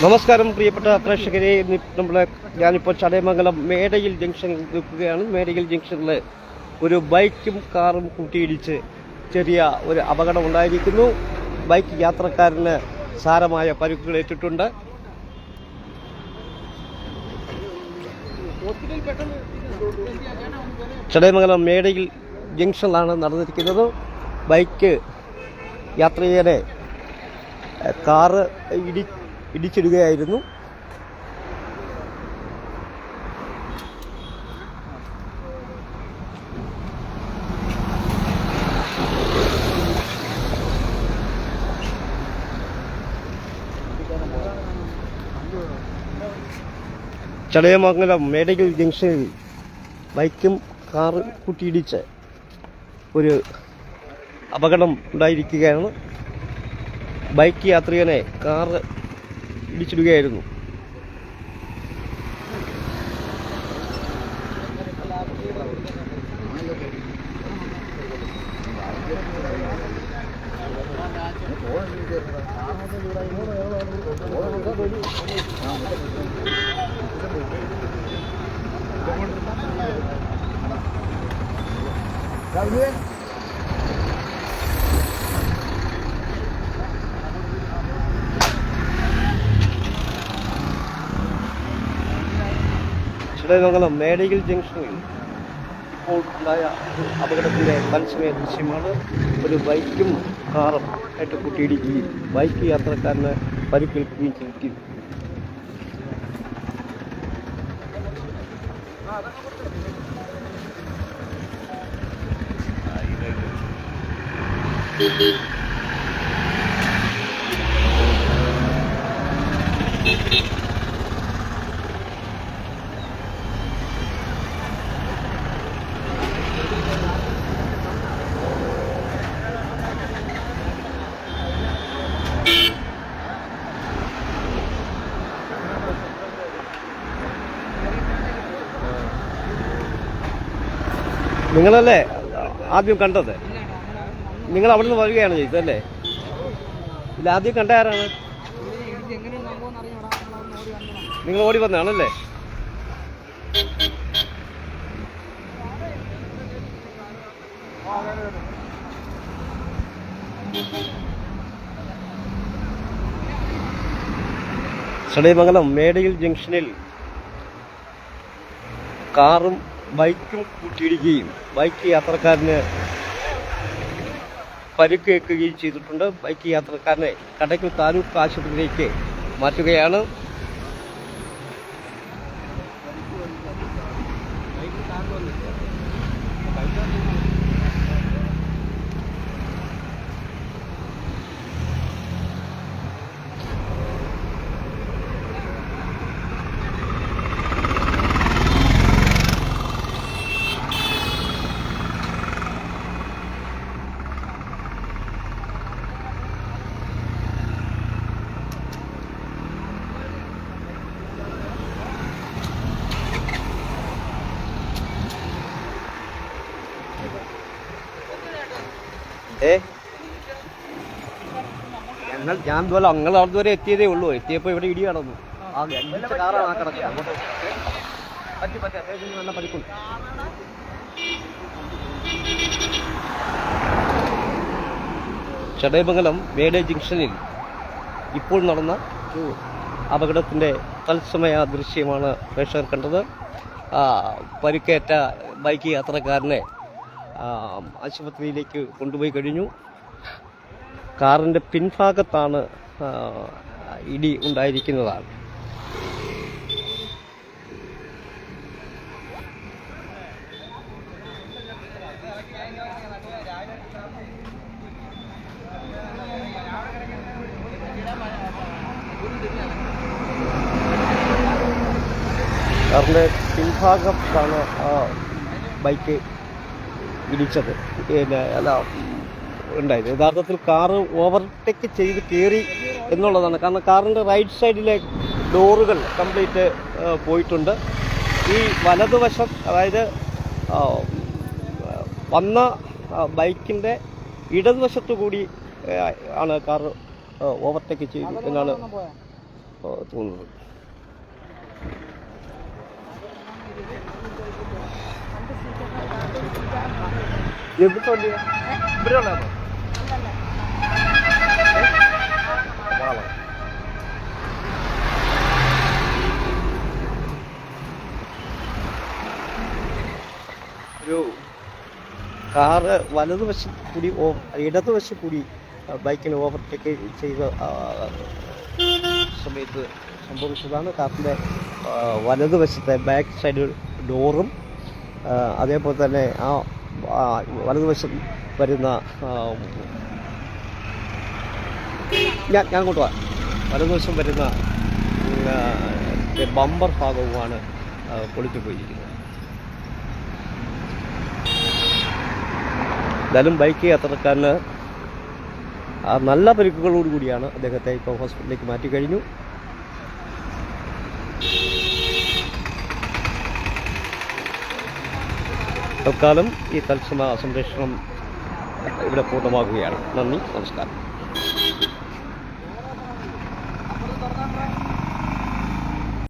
നമസ്കാരം പ്രിയപ്പെട്ട പ്രേക്ഷകരെ, ഞാനിപ്പോൾ ചടയമംഗലം മേടയിൽ ജംഗ്ഷനിൽ നിൽക്കുകയാണ്. മേടയിൽ ജംഗ്ഷനിൽ ഒരു ബൈക്കും കാറും കൂട്ടിയിടിച്ച് ചെറിയ ഒരു അപകടം ഉണ്ടായിരിക്കുന്നു. ബൈക്ക് യാത്രക്കാരന് സാരമായ പരിക്കുകളേറ്റിട്ടുണ്ട്. ചടയമംഗലം മേടയിൽ ജംഗ്ഷനിലാണ് നടന്നിരിക്കുന്നത്. ബൈക്ക് യാത്രികരെ കാറ് ഇടിച്ചിടുകയായിരുന്നു. ചടയമംഗലം മേടയിൽ ജംഗ്ഷനിൽ ബൈക്കും കാറ് കൂട്ടിയിടിച്ച് ഒരു അപകടം ഉണ്ടായിരിക്കുകയാണ്. ബൈക്ക് യാത്രികനെ കാറ് ഇടിച്ചിടുകയായിരുന്നു. ചടയമംഗലം മേടയിൽ ജംഗ്ഷനിൽ ഇപ്പോൾ ഉണ്ടായ അപകടത്തിൻ്റെ തത്സമയ ദൃശ്യമാണ്. ഒരു ബൈക്കും കാറും ആയിട്ട് കൂട്ടിയിടിക്കുകയും ബൈക്ക് യാത്രക്കാരന് പരിക്കേൽക്കുകയും ചെയ്തിരിക്കുന്നു. നിങ്ങളല്ലേ ആദ്യം കണ്ടത്? നിങ്ങൾ അവിടെ നിന്ന് വരികയാണ് ചെയ്തല്ലേ? ഇല്ല, ആദ്യം കണ്ട ആരാണ്? നിങ്ങൾ ഓടി വന്നതാണല്ലേ? ചടയമംഗലം മേടയിൽ ജംഗ്ഷനിൽ കാറും ബൈക്കും കൂട്ടിയിടിക്കുകയും ബൈക്ക് യാത്രക്കാരന് പരിക്കേൽക്കുകയും ചെയ്തിട്ടുണ്ട്. ബൈക്ക് യാത്രക്കാരനെ കടയ്ക്കൽ താലൂക്ക് ആശുപത്രിയിലേക്ക് മാറ്റുകയാണ്. ഞാൻ ഇതുപോലെ അങ്ങനെ അവിടെ വരെ എത്തിയതേ ഉള്ളൂ. എത്തിയപ്പോൾ ഇവിടെ ഇടി കടന്നു. ആ അടിച്ച കാറാണ് ആ കിടക്കുക. അങ്ങോട്ട് പറ്റി അദ്ദേഹത്തിന് നല്ല പരിക്കുണ്ട്. ചടയമംഗലം മേട ജംഗ്ഷനിൽ ഇപ്പോൾ നടന്ന ഒരു അപകടത്തിൻ്റെ തത്സമയ ദൃശ്യമാണ് പ്രേക്ഷകർ കണ്ടത്. പരിക്കേറ്റ ബൈക്ക് യാത്രക്കാരനെ ആശുപത്രിയിലേക്ക് കൊണ്ടുപോയി കഴിഞ്ഞു. കാറിൻ്റെ പിൻഭാഗത്താണ് ഇടി ഉണ്ടായിരിക്കുന്നതാണ്. കാറിൻ്റെ പിൻഭാഗത്താണ് ബൈക്ക് ഇടിച്ചത്. അല്ല ഉണ്ടായത് യഥാർത്ഥത്തിൽ കാറ് ഓവർടേക്ക് ചെയ്ത് കയറി എന്നുള്ളതാണ്. കാരണം കാറിൻ്റെ റൈറ്റ് സൈഡിലെ ഡോറുകൾ കംപ്ലീറ്റ് പോയിട്ടുണ്ട്. ഈ വലതുവശം, അതായത് വന്ന ബൈക്കിൻ്റെ ഇടതുവശത്തു കൂടി ആണ് കാർ ഓവർടേക്ക് ചെയ്തു എന്നാണ് തോന്നുന്നത്. ഒരു കാറ് വലതുവശം കൂടി ഇടതുവശം കൂടി ബൈക്കിന് ഓവർടേക്ക് ചെയ്ത സമയത്ത് സംഭവിച്ചതാണ്. കാറിൻ്റെ വലതുവശത്തെ ബാക്ക് സൈഡ് ഡോറും അതേപോലെ തന്നെ ആ വലതുവശം വരുന്ന ഞാൻ അങ്ങോട്ട് പോവാം. വലതുവശം വരുന്ന ബമ്പർ ഭാഗവുമാണ് പൊളിച്ചു പോയിരിക്കുന്നത്. എന്തായാലും ബൈക്ക് യാത്രക്കാരന് നല്ല പരിക്കുകളോടുകൂടിയാണ് അദ്ദേഹത്തെ ഇപ്പോൾ ഹോസ്പിറ്റലിലേക്ക് മാറ്റിക്കഴിഞ്ഞു. തൽക്കാലം ഈ തത്സമയ സംരക്ഷണം ഇവിടെ പൂർണ്ണമാകുകയാണ്. നന്ദി, നമസ്കാരം.